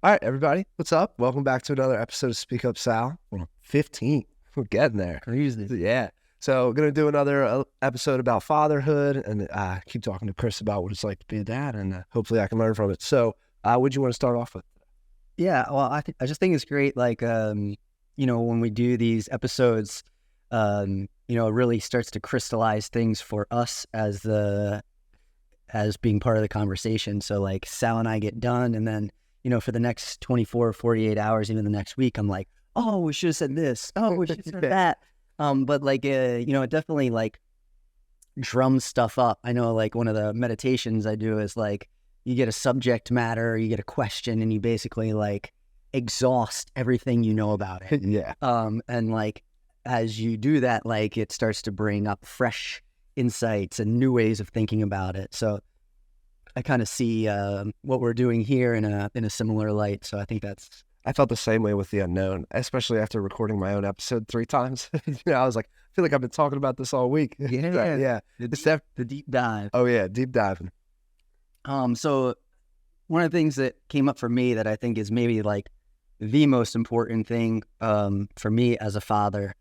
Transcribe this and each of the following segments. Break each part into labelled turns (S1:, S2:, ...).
S1: All right, everybody, what's up? Welcome back to another episode of Speak Up Sal. 15. We're getting there.
S2: Crazy.
S1: Yeah. So we're going to do another episode about fatherhood and keep talking to Chris about what it's like to be a dad, and hopefully I can learn from it. So what do you want to start off with?
S2: Yeah, well, I just think it's great, like, when we do these episodes, it really starts to crystallize things for us as being part of the conversation. So, like, Sal and I get done, and then, for the next 24, 48 hours, even the next week, I'm like, oh, we should have said this. Oh, we should have said that. But, like, it definitely, like, drums stuff up. I know, like, one of the meditations I do is, like, you get a subject matter, you get a question, and you basically, like, exhaust everything you know about it.
S1: Yeah.
S2: And, like, as you do that, like, it starts to bring up fresh insights and new ways of thinking about it. So I kind of see what we're doing here in a similar light. So I think
S1: I felt the same way with the unknown, especially after recording my own episode 3 times. I was like, I feel like I've been talking about this all week.
S2: Yeah.
S1: Yeah.
S2: The deep dive.
S1: Oh, yeah, deep diving.
S2: So one of the things that came up for me that I think is maybe like the most important thing for me as a father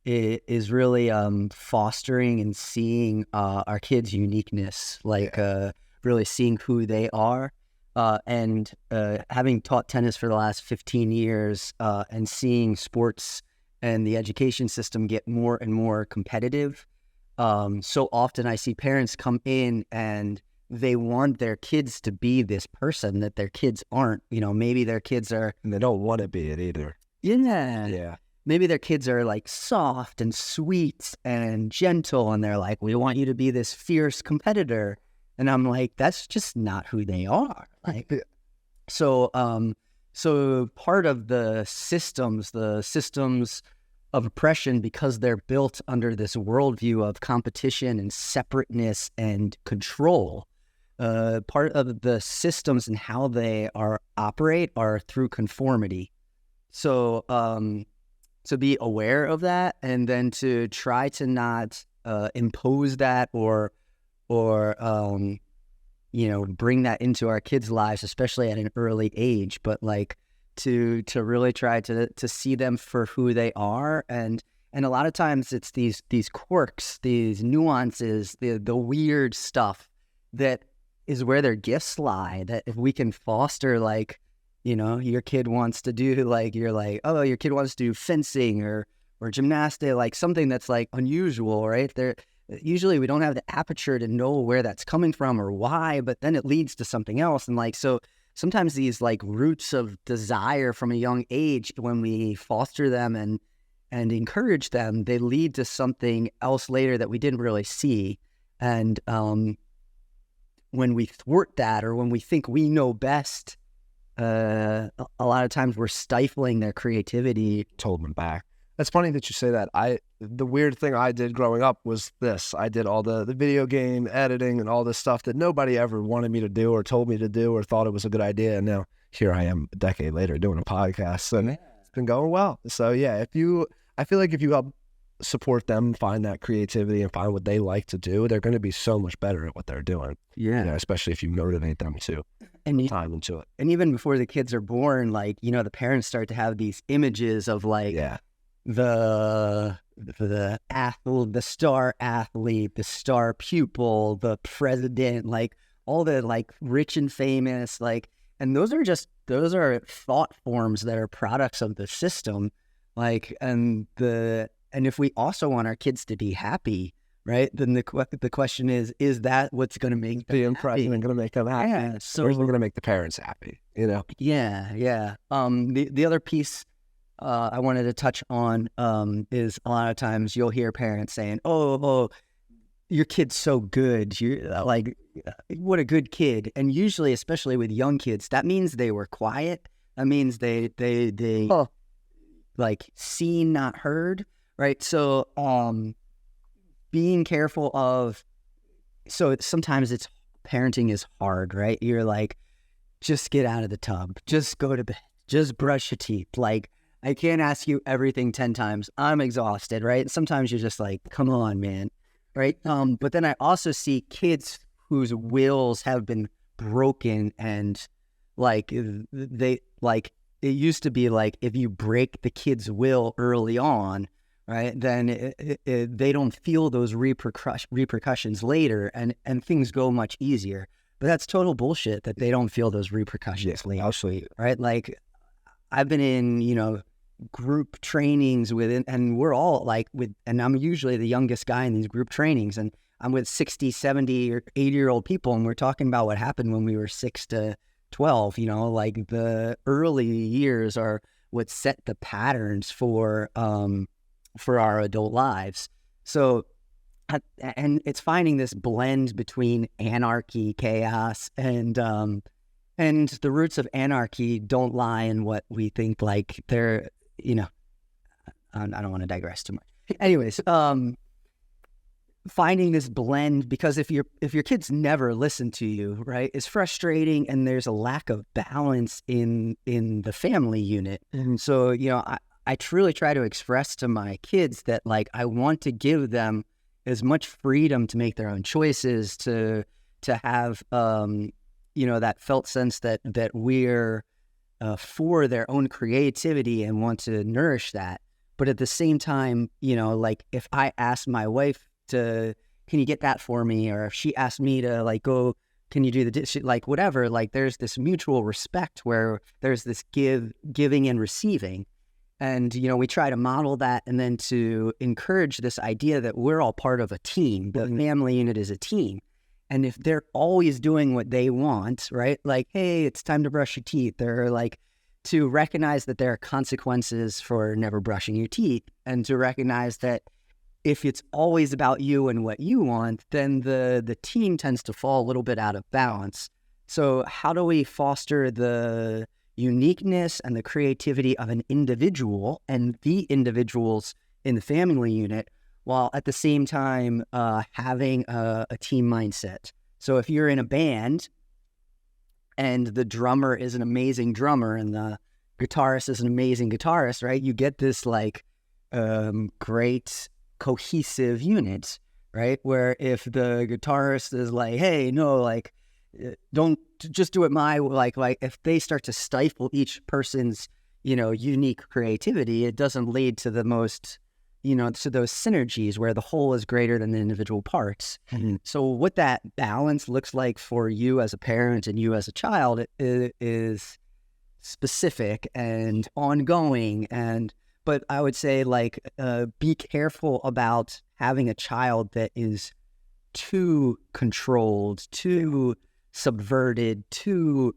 S2: is really fostering and seeing our kids' uniqueness, like really seeing who they are. And having taught tennis for the last 15 years and seeing sports and the education system get more and more competitive, so often I see parents come in and they want their kids to be this person that their kids aren't. Maybe their kids are...
S1: And they don't want to be it either.
S2: Yeah.
S1: Yeah.
S2: Maybe their kids are like soft and sweet and gentle, and they're like, we want you to be this fierce competitor. And I'm like, that's just not who they are. Like, so part of the systems of oppression, because they're built under this worldview of competition and separateness and control, part of the systems and how they operate are through conformity. So to be aware of that, and then to try to not impose that or bring that into our kids' lives, especially at an early age, but like to really try to see them for who they are. And a lot of times it's these quirks, these nuances, the weird stuff that is where their gifts lie, that if we can foster, like, your kid wants to do, like, you're like, oh, your kid wants to do fencing or gymnastics, like something that's like unusual, right? Usually we don't have the aperture to know where that's coming from or why, but then it leads to something else. And like, so sometimes these like roots of desire from a young age, when we foster them and encourage them, they lead to something else later that we didn't really see. And when we thwart that, or when we think we know best, a lot of times we're stifling their creativity.
S1: Told them back. That's funny that you say that. The weird thing I did growing up was this. I did all the video game editing and all this stuff that nobody ever wanted me to do or told me to do or thought it was a good idea. And now here I am a decade later doing a podcast, and it's been going well. So yeah, I feel like if you help support them find that creativity and find what they like to do, they're going to be so much better at what they're doing.
S2: Yeah.
S1: Especially if you motivate them to time into it.
S2: And even before the kids are born, like, the parents start to have these images of like, the athlete, the star athlete, the star pupil, the president, like all the like rich and famous, like, and those are thought forms that are products of the system. Like, and if we also want our kids to be happy, right, then the question is that what's going to make them
S1: the impression and going to make them happy?
S2: Yeah, so
S1: or is it going to make the parents happy?
S2: Yeah. The other piece I wanted to touch on is a lot of times you'll hear parents saying, "Oh, your kid's so good. You're like, what a good kid." And usually, especially with young kids, that means they were quiet. That means they like seen, not heard, right? So being careful of. So sometimes parenting is hard, right? You're like, just get out of the tub, just go to bed, just brush your teeth, like. I can't ask you everything 10 times. I'm exhausted, right? Sometimes you're just like, come on, man, right? But then I also see kids whose wills have been broken and like they like it used to be like if you break the kid's will early on, right, then they don't feel those repercussions later, and things go much easier. But that's total bullshit that they don't feel those repercussions later.
S1: Absolutely.
S2: Right? Like I've been in, group trainings and we're all like and I'm usually the youngest guy in these group trainings, and I'm with 60, 70 or 80-year-old people, and we're talking about what happened when we were 6 to 12, like the early years are what set the patterns for our adult lives. So, and it's finding this blend between anarchy, chaos, and the roots of anarchy don't lie in what we think like they're, I don't want to digress too much. Anyways, finding this blend, because if your kids never listen to you, right, it's frustrating, and there's a lack of balance in the family unit. And so, I truly try to express to my kids that like I want to give them as much freedom to make their own choices, to have that felt sense that we're for their own creativity and want to nourish that. But at the same time, like if I ask my wife can you get that for me, or if she asked me to like go, can you do the dish, like whatever, like there's this mutual respect where there's this giving and receiving. And, we try to model that, and then to encourage this idea that we're all part of a team. The family unit is a team. And if they're always doing what they want, right? Like, hey, it's time to brush your teeth. They're like, to recognize that there are consequences for never brushing your teeth, and to recognize that if it's always about you and what you want, then the team tends to fall a little bit out of balance. So how do we foster the uniqueness and the creativity of an individual and the individuals in the family unit, while at the same time having a team mindset? So if you're in a band and the drummer is an amazing drummer and the guitarist is an amazing guitarist, right? You get this like great cohesive unit, right? Where if the guitarist is like, hey, no, like, don't just do it my like if they start to stifle each person's unique creativity, it doesn't lead to the most to those synergies where the whole is greater than the individual parts. So what that balance looks like for you as a parent and you as a child is specific and ongoing. But I would say like be careful about having a child that is too controlled, too subverted, too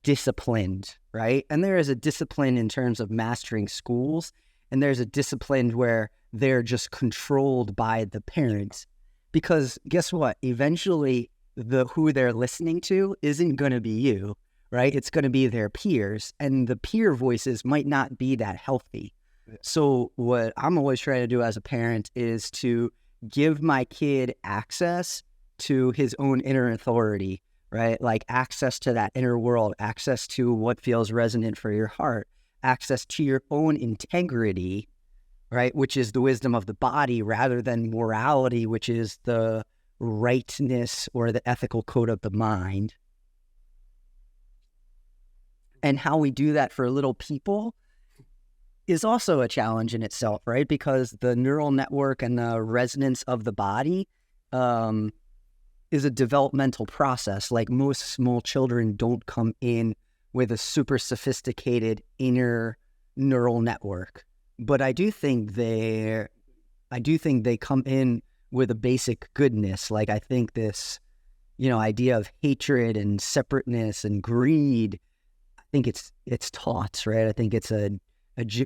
S2: disciplined, right? And there is a discipline in terms of mastering schools, and there's a discipline where they're just controlled by the parents. Because guess what? Eventually, who they're listening to isn't going to be you, right? It's going to be their peers, and the peer voices might not be that healthy. Yeah. So what I'm always trying to do as a parent is to give my kid access to his own inner authority, right? Like access to that inner world, access to what feels resonant for your heart, access to your own integrity, right? Which is the wisdom of the body, rather than morality, which is the rightness or the ethical code of the mind. And how we do that for little people is also a challenge in itself, right? Because the neural network and the resonance of the body is a developmental process. Like most small children don't come in with a super sophisticated inner neural network, but I do think they come in with a basic goodness. Like I think this, idea of hatred and separateness and greed, I think it's taught, right? I think it's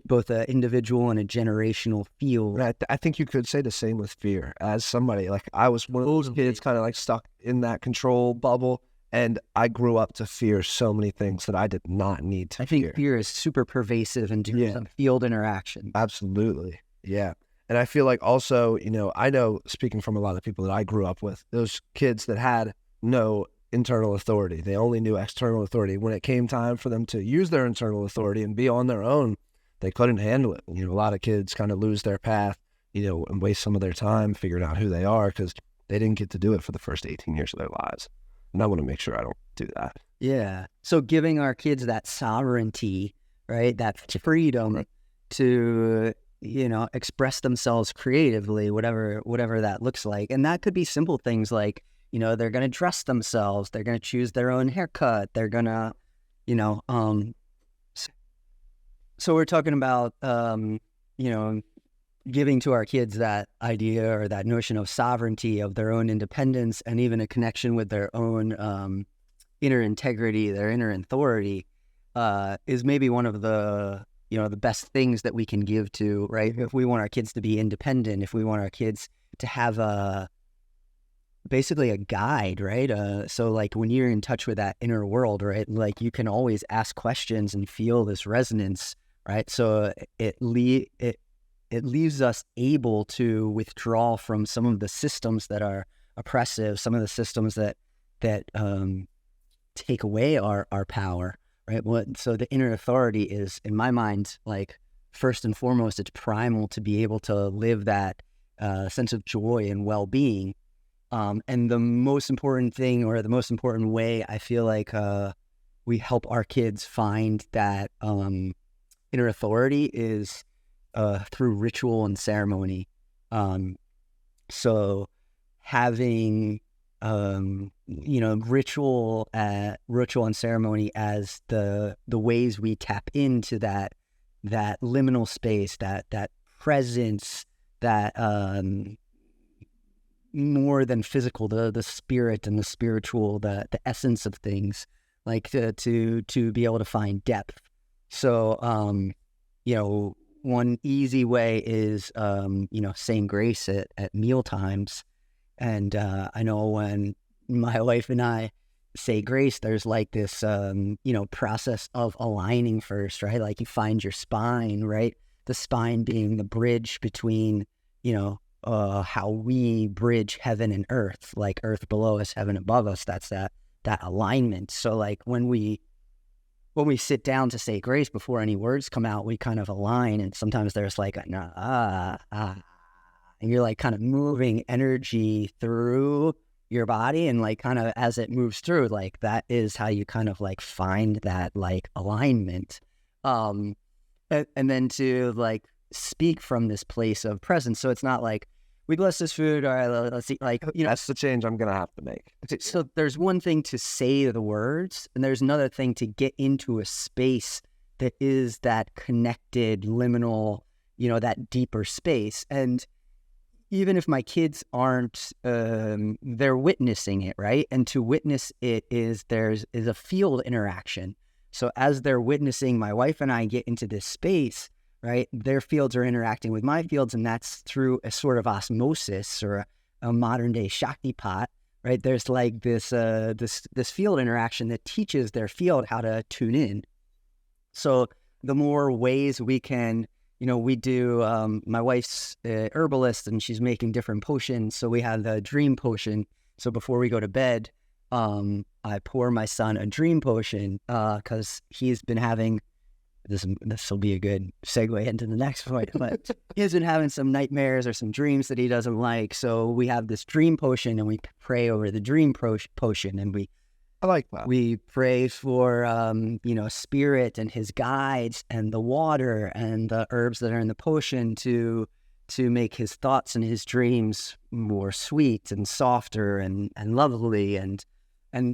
S2: both an individual and a generational field.
S1: Right. I think you could say the same with fear. As somebody, like I was one of those kids kind of like stuck in that control bubble, and I grew up to fear so many things that I did not need to fear.
S2: I think fear is super pervasive in terms of field interaction.
S1: Absolutely. Yeah. And I feel like also, I know, speaking from a lot of people that I grew up with, those kids that had no internal authority, they only knew external authority. When it came time for them to use their internal authority and be on their own, they couldn't handle it. A lot of kids kind of lose their path, and waste some of their time figuring out who they are because they didn't get to do it for the first 18 years of their lives. and I want to make sure I don't do that.
S2: Yeah. So giving our kids that sovereignty, right? That freedom to, express themselves creatively, whatever that looks like. And that could be simple things like, they're going to dress themselves. They're going to choose their own haircut. They're going to, so we're talking about, giving to our kids that idea or that notion of sovereignty, of their own independence, and even a connection with their own inner integrity, their inner authority, is maybe one of the best things that we can give to, right? If we want our kids to be independent, if we want our kids to have basically a guide, right? So like when you're in touch with that inner world, right? Like you can always ask questions and feel this resonance, right? So it leaves us able to withdraw from some of the systems that are oppressive, some of the systems that take away our power, right? So the inner authority is, in my mind, like first and foremost, it's primal to be able to live that sense of joy and well-being. And the most important thing, or the most important way I feel like we help our kids find that inner authority is through ritual and ceremony. So having ritual and ceremony as the ways we tap into that liminal space, that presence, that more than physical, the spirit and the spiritual, the essence of things, like to be able to find depth. So one easy way is saying grace at meal times. And I know when my wife and I say grace, there's like this process of aligning first, right? Like you find your spine, right? The spine being the bridge between how we bridge heaven and earth, like earth below us, heaven above us. That's that alignment. So like when we sit down to say grace, before any words come out, we kind of align, and sometimes there's like and you're like kind of moving energy through your body, and like kind of as it moves through, like that is how you kind of like find that like alignment. And then to like speak from this place of presence. So it's not like, we bless this food, all right, let's eat, like,
S1: That's the change I'm going to have to make.
S2: So there's one thing to say the words, and there's another thing to get into a space that is that connected, liminal, that deeper space. And even if my kids aren't, they're witnessing it, right? And to witness it is a field interaction. So as they're witnessing my wife and I get into this space, right, their fields are interacting with my fields, and that's through a sort of osmosis or a modern day Shakti pot, right? There's like this field interaction that teaches their field how to tune in. So the more ways we can, we do, my wife's herbalist, and she's making different potions. So we have the dream potion. So before we go to bed, I pour my son a dream potion, because he's been having, this will be a good segue into the next point, but he's been having some nightmares or some dreams that he doesn't like. So we have this dream potion, and we pray over the dream potion, and
S1: I like that.
S2: We pray for, spirit and his guides and the water and the herbs that are in the potion to make his thoughts and his dreams more sweet and softer and lovely. And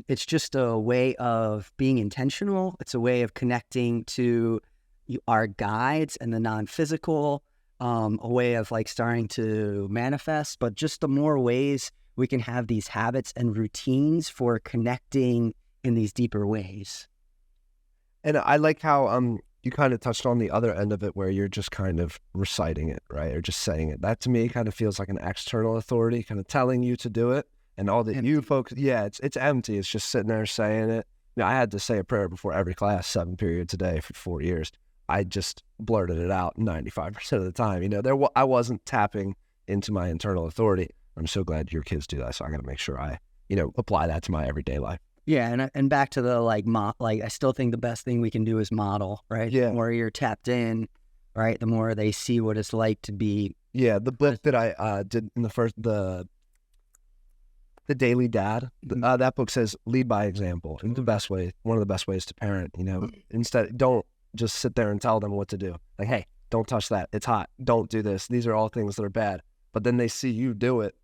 S2: it's just a way of being intentional. It's a way of connecting to our guides and the non-physical, a way of like starting to manifest, but just the more ways we can have these habits and routines for connecting in these deeper ways.
S1: And I like how you kind of touched on the other end of it, where you're just kind of reciting it, right? Or just saying it. That to me kind of feels like an external authority kind of telling you to do it. And all that you folks, it's empty. It's just sitting there saying it. I had to say a prayer before every class, 7 periods a day for 4 years. I just blurted it out 95% of the time. I wasn't tapping into my internal authority. I'm so glad your kids do that. So I got to make sure I, apply that to my everyday life.
S2: Yeah. And back to the I still think the best thing we can do is model, right?
S1: Yeah.
S2: The more you're tapped in, right? The more they see what it's like to be.
S1: Yeah. The book that I did in the The Daily Dad. That book says lead by example. It's the best way, one of the best ways to parent. Instead, don't just sit there and tell them what to do. Like, hey, don't touch that. It's hot. Don't do this. These are all things that are bad. But then they see you do it.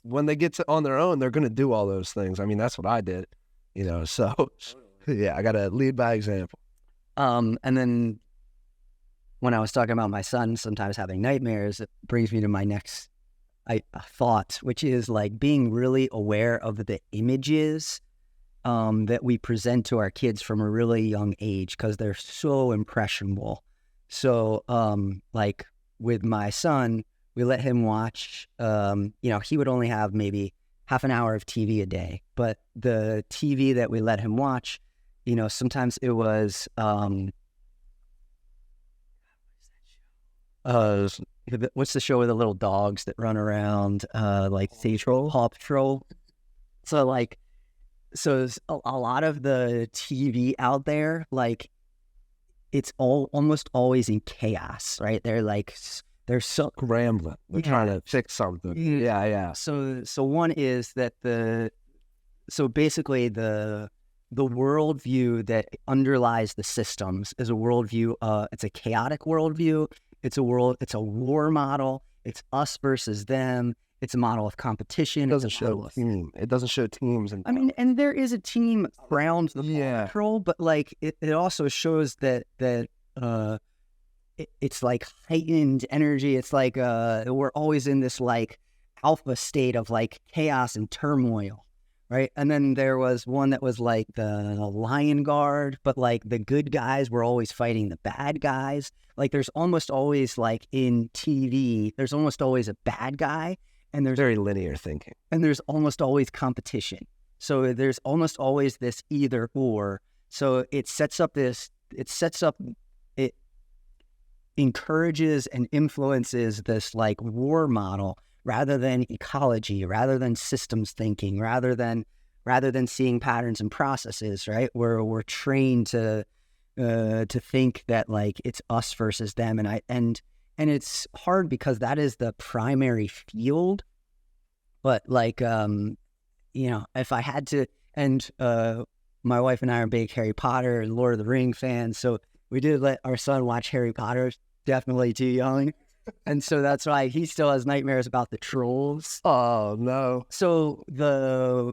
S1: When they get on their own, they're going to do all those things. I mean, that's what I did. So yeah, I got to lead by example.
S2: And then when I was talking about my son sometimes having nightmares, it brings me to my next thought, which is like being really aware of the images that we present to our kids from a really young age, because they're so impressionable. So like with my son, we let him watch, he would only have maybe half an hour of TV a day, but the TV that we let him watch, sometimes it was what's the show with the little dogs that run around, like Paw Patrol? So a lot of the TV out there, like it's almost always in chaos, right? They're so
S1: Rambling. They're trying to fix something. Yeah.
S2: So one is that basically the worldview that underlies the systems is a worldview. It's a chaotic worldview. It's a war model. It's us versus them. It's a model of competition.
S1: It doesn't show team. It doesn't show teams.
S2: And there is a team around the Paw Patrol, but like it also shows that it's like heightened energy. It's like we're always in this like alpha state of like chaos and turmoil, right? And then there was one that was like the Lion Guard, but like the good guys were always fighting the bad guys. Like there's almost always like in TV, there's almost always a bad guy, and there's
S1: very linear thinking,
S2: and there's almost always competition. So there's almost always this either or. So it encourages and influences this like war model rather than ecology, rather than systems thinking, rather than seeing patterns and processes, right? We're trained to think that like it's us versus them, and it's hard because that is the primary field. But like if I had to, and my wife and I are big Harry Potter and Lord of the Ring fans, so we did let our son watch Harry Potter, definitely too young. And so that's why he still has nightmares about the trolls.
S1: Oh, no.
S2: So the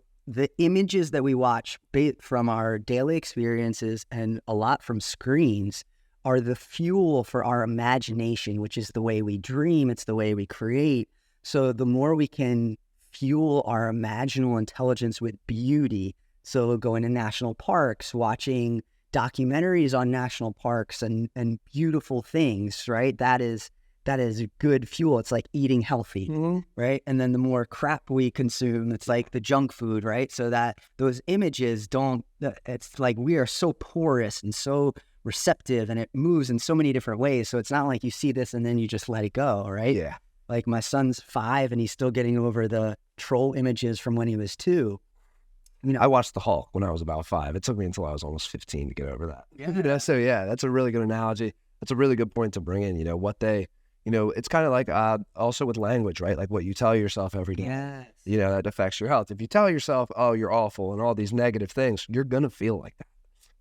S2: images that we watch from our daily experiences and a lot from screens are the fuel for our imagination, which is the way we dream. It's the way we create. So the more we can fuel our imaginal intelligence with beauty, so going to national parks, watching documentaries on national parks and beautiful things, right? That is good fuel. It's like eating healthy, right? And then the more crap we consume, it's like the junk food, right? So that those images it's like we are so porous and so receptive, and it moves in so many different ways. So it's not like you see this and then you just let it go, right?
S1: Yeah.
S2: Like my son's 5 and he's still getting over the troll images from when he was 2.
S1: I watched The Hulk when I was about 5. It took me until I was almost 15 to get over that.
S2: Yeah.
S1: So yeah, that's a really good analogy. That's a really good point to bring in. It's kind of like also with language, right? Like what you tell yourself every day.
S2: Yes.
S1: That affects your health. If you tell yourself, oh, you're awful and all these negative things, you're gonna feel like that.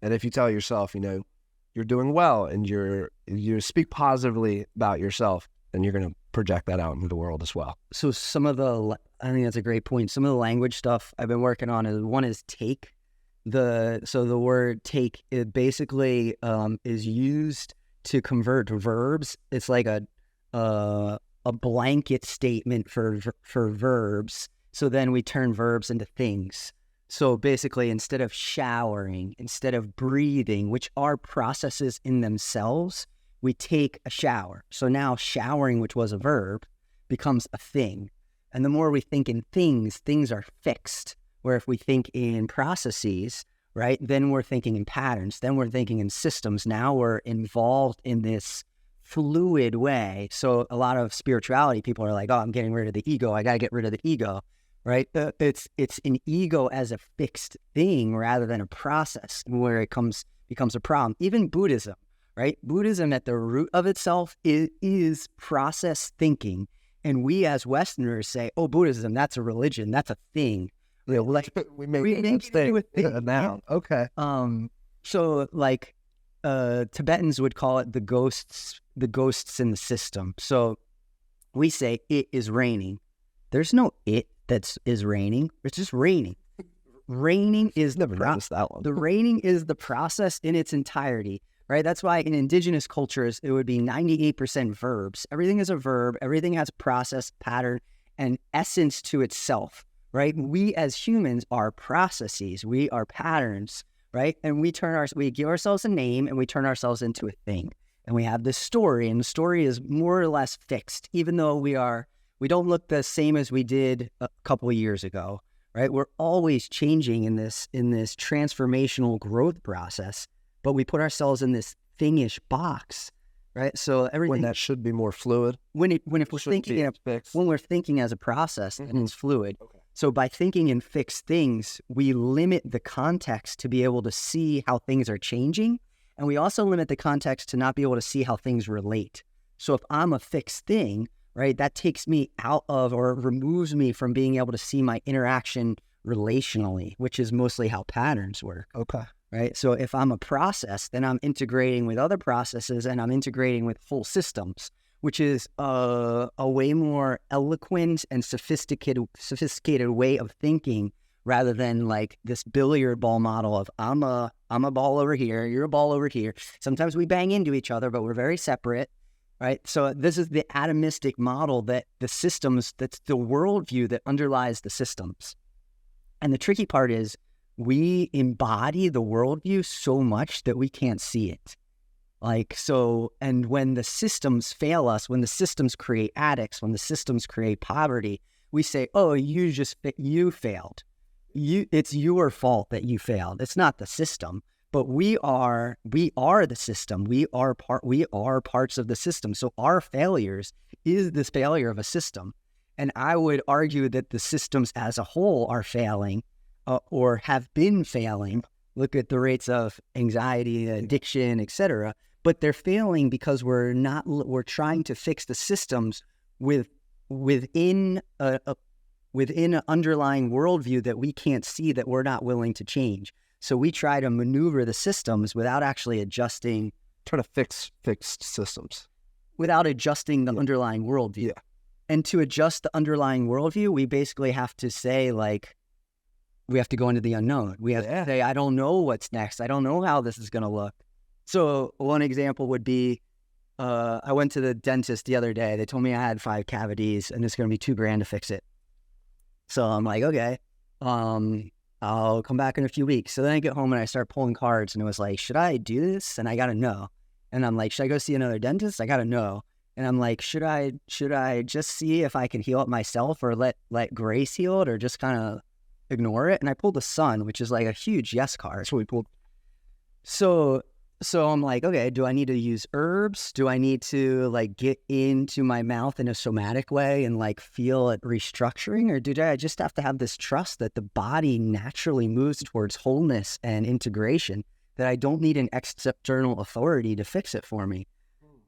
S1: And if you tell yourself, you're doing well and you speak positively about yourself, then you're gonna project that out into the world as well.
S2: So I think that's a great point. Some of the language stuff I've been working on is take. The word take, it basically is used to convert verbs. It's like a blanket statement for verbs. So then we turn verbs into things. So basically, instead of showering, instead of breathing, which are processes in themselves, we take a shower. So now showering, which was a verb, becomes a thing. And the more we think in things are fixed. Where if we think in processes, right, then we're thinking in patterns, then we're thinking in systems. Now we're involved in this fluid way. So a lot of spirituality people are like, oh, I'm getting rid of the ego. I got to get rid of the ego, right? It's an ego as a fixed thing rather than a process where it becomes a problem. Even Buddhism, right? Buddhism at the root of itself is process thinking. And we as Westerners say, oh, Buddhism, that's a religion, that's a thing.
S1: Yeah,
S2: Like
S1: we make
S2: we make it into a thing.
S1: now. Okay.
S2: So like Tibetans would call it the ghosts in the system. So we say it is raining. There's no it is raining. It's just raining. Raining is
S1: Never noticed that one.
S2: the raining is the process in its entirety, right? That's why in indigenous cultures, it would be 98% verbs. Everything is a verb. Everything has a process, pattern, and essence to itself, right? We as humans are processes. We are patterns, right? And we give ourselves a name and we turn ourselves into a thing. And we have this story, and the story is more or less fixed, even though we don't look the same as we did a couple of years ago. Right, we're always changing in this transformational growth process, but we put ourselves in this thingish box, right? So everything
S1: When that should be more fluid.
S2: when we're thinking as a process, then it's fluid.
S1: Okay.
S2: So by thinking in fixed things, we limit the context to be able to see how things are changing, and we also limit the context to not be able to see how things relate. So if I'm a fixed thing, right, that takes me out of or removes me from being able to see my interaction relationally, which is mostly how patterns work.
S1: Okay.
S2: Right. So if I'm a process, then I'm integrating with other processes and I'm integrating with full systems, which is a way more eloquent and sophisticated way of thinking rather than like this billiard ball model of I'm a ball over here, you're a ball over here. Sometimes we bang into each other, but we're very separate. Right. So this is the atomistic model that's the worldview that underlies the systems. And the tricky part is we embody the worldview so much that we can't see it. And when the systems fail us, when the systems create addicts, when the systems create poverty, we say, oh, you failed. It's your fault that you failed. It's not the system. But we are the system. We are parts of the system. So our failures is this failure of a system. And I would argue that the systems as a whole are failing or have been failing. Look at the rates of anxiety, addiction, etc. But they're failing because we're trying to fix the systems within an underlying worldview that we can't see, that we're not willing to change. So we try to maneuver the systems without actually adjusting.
S1: Try to fix fixed systems.
S2: Without adjusting the underlying worldview.
S1: Yeah.
S2: And to adjust the underlying worldview, we basically have to say, like, we have to go into the unknown. We have to say, I don't know what's next. I don't know how this is going to look. So one example would be, I went to the dentist the other day. They told me I had 5 cavities and it's going to be $2,000 to fix it. So I'm like, okay. I'll come back in a few weeks. So then I get home and I start pulling cards and it was like, should I do this? And I got to know. And I'm like, should I go see another dentist? I got to know. And I'm like, should I just see if I can heal it myself or let Grace heal it or just kind of ignore it? And I pulled the sun, which is like a huge yes card.
S1: That's what we pulled.
S2: So I'm like, okay, do I need to use herbs? Do I need to like get into my mouth in a somatic way and like feel it restructuring? Or do I just have to have this trust that the body naturally moves towards wholeness and integration, that I don't need an external authority to fix it for me?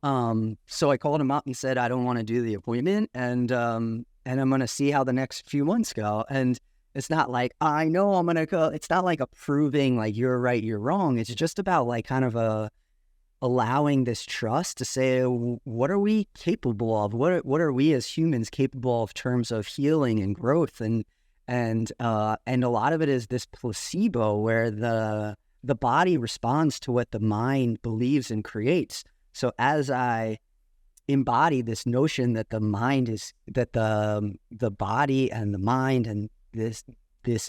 S2: So I called him up and said, I don't want to do the appointment and I'm going to see how the next few months go. And it's not like, I know I'm going to go. It's not like approving, like, you're right, you're wrong. It's just about like kind of allowing this trust to say, what are we capable of? What are we as humans capable of in terms of healing and growth? And a lot of it is this placebo where the body responds to what the mind believes and creates. So as I embody this notion that the mind is, that the body and the mind and this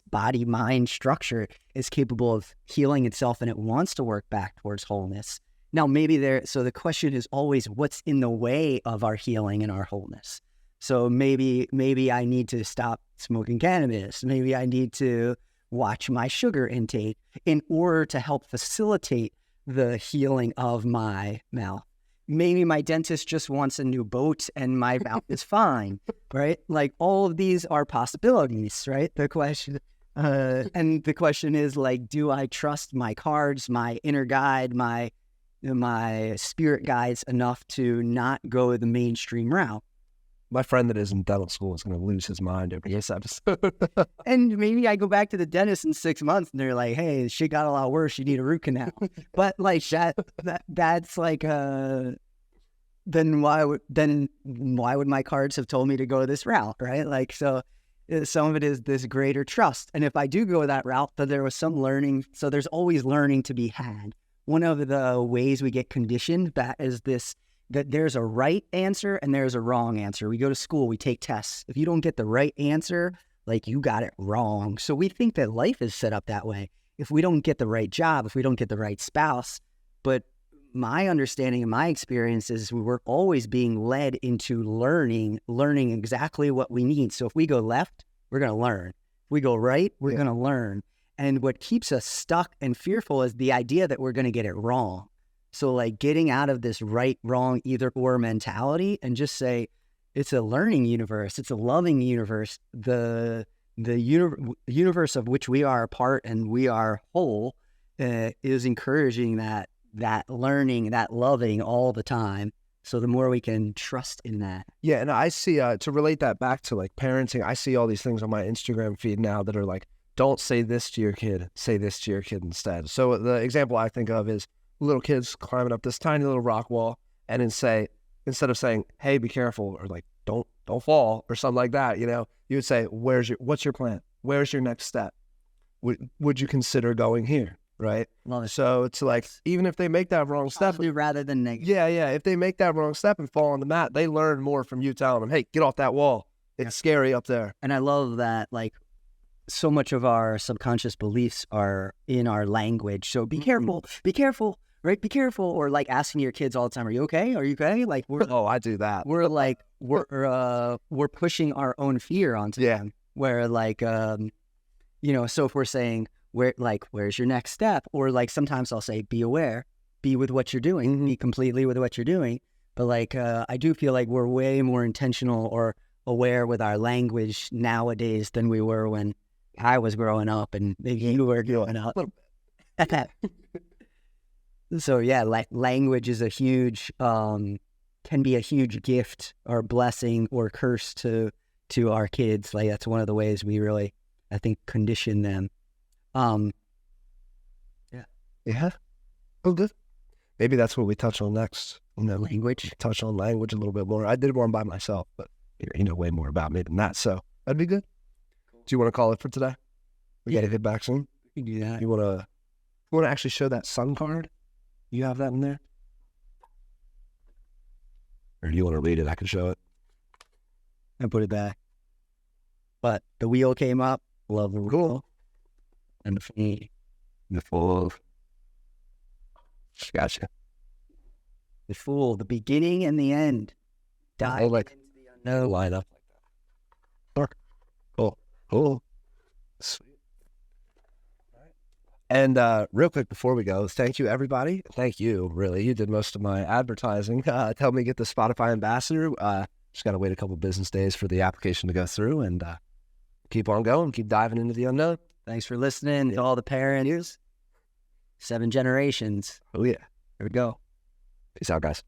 S2: body-mind structure is capable of healing itself and it wants to work back towards wholeness. Now, so the question is always, what's in the way of our healing and our wholeness? So maybe I need to stop smoking cannabis. Maybe I need to watch my sugar intake in order to help facilitate the healing of my mouth. Maybe my dentist just wants a new boat and my mouth is fine, right? Like, all of these are possibilities, right? The question, and the question is, like, do I trust my cards, my inner guide, my spirit guides enough to not go the mainstream route?
S1: My friend that is in dental school is going to lose his mind over this episode.
S2: And maybe I go back to the dentist in 6 months and they're like, hey, shit got a lot worse. You need a root canal. But like that's like, then why would my cards have told me to go this route? Right. Like, so some of it is this greater trust. And if I do go that route, then there was some learning. So there's always learning to be had. One of the ways we get conditioned that is this, that there's a right answer and there's a wrong answer. We go to school, we take tests. If you don't get the right answer, like you got it wrong. So we think that life is set up that way. If we don't get the right job, if we don't get the right spouse, but my understanding and my experience is we're always being led into learning exactly what we need. So if we go left, we're going to learn. If we go right, we're going to learn. And what keeps us stuck and fearful is the idea that we're going to get it wrong. So like getting out of this right, wrong, either or mentality and just say, it's a learning universe. It's a loving universe. The universe of which we are a part and we are whole is encouraging that learning, that loving all the time. So the more we can trust in that.
S1: Yeah. And I see, to relate that back to like parenting, I see all these things on my Instagram feed now that are like, don't say this to your kid, say this to your kid instead. So the example I think of is little kids climbing up this tiny little rock wall and then say, instead of saying, hey, be careful, or like, don't fall or something like that, you know, you would say, what's your plan? Where's your next step? Would you consider going here? Right.
S2: Love it.
S1: So it's like, even if they make that wrong step,
S2: rather than negative.
S1: Yeah. If they make that wrong step and fall on the mat, they learn more from you telling them, hey, get off that wall. It's scary up there.
S2: And I love that, like, so much of our subconscious beliefs are in our language. So be careful, right? Be careful. Or like asking your kids all the time, are you okay? Are you okay? Like
S1: I do that.
S2: We're like, we're pushing our own fear onto them. Where like, so if we're saying, where's your next step? Or like, sometimes I'll say, be aware, be with what you're doing, be completely with what you're doing. But like, I do feel like we're way more intentional or aware with our language nowadays than we were when I was growing up and maybe you were growing up. So yeah, like language is a huge, can be a huge gift or blessing or curse to our kids. Like that's one of the ways we really, I think, condition them.
S1: Yeah. Oh, good. Maybe that's what we touch on next.
S2: Language.
S1: Touch on language a little bit more. I did one by myself, but you know way more about me than that. So that'd be good. Do you want to call it for today? We got to get back soon.
S2: We can do that.
S1: You want to actually show that sun card? You have that in there? Or do you want to read it? I can show it.
S2: And put it back. But the wheel came up. Love the wheel.
S1: Cool.
S2: And
S1: The Fool. Gotcha.
S2: The Fool, the beginning and the end. Dive
S1: like
S2: into the unknown.
S1: Line up like that. Cool. Sweet. And real quick before we go, thank you, everybody. Thank you, really. You did most of my advertising. Help me get the Spotify ambassador. Just got to wait a couple business days for the application to go through and keep on going, keep diving into the unknown.
S2: Thanks for listening to all the parents. 7 generations.
S1: Oh, yeah.
S2: Here we go.
S1: Peace out, guys.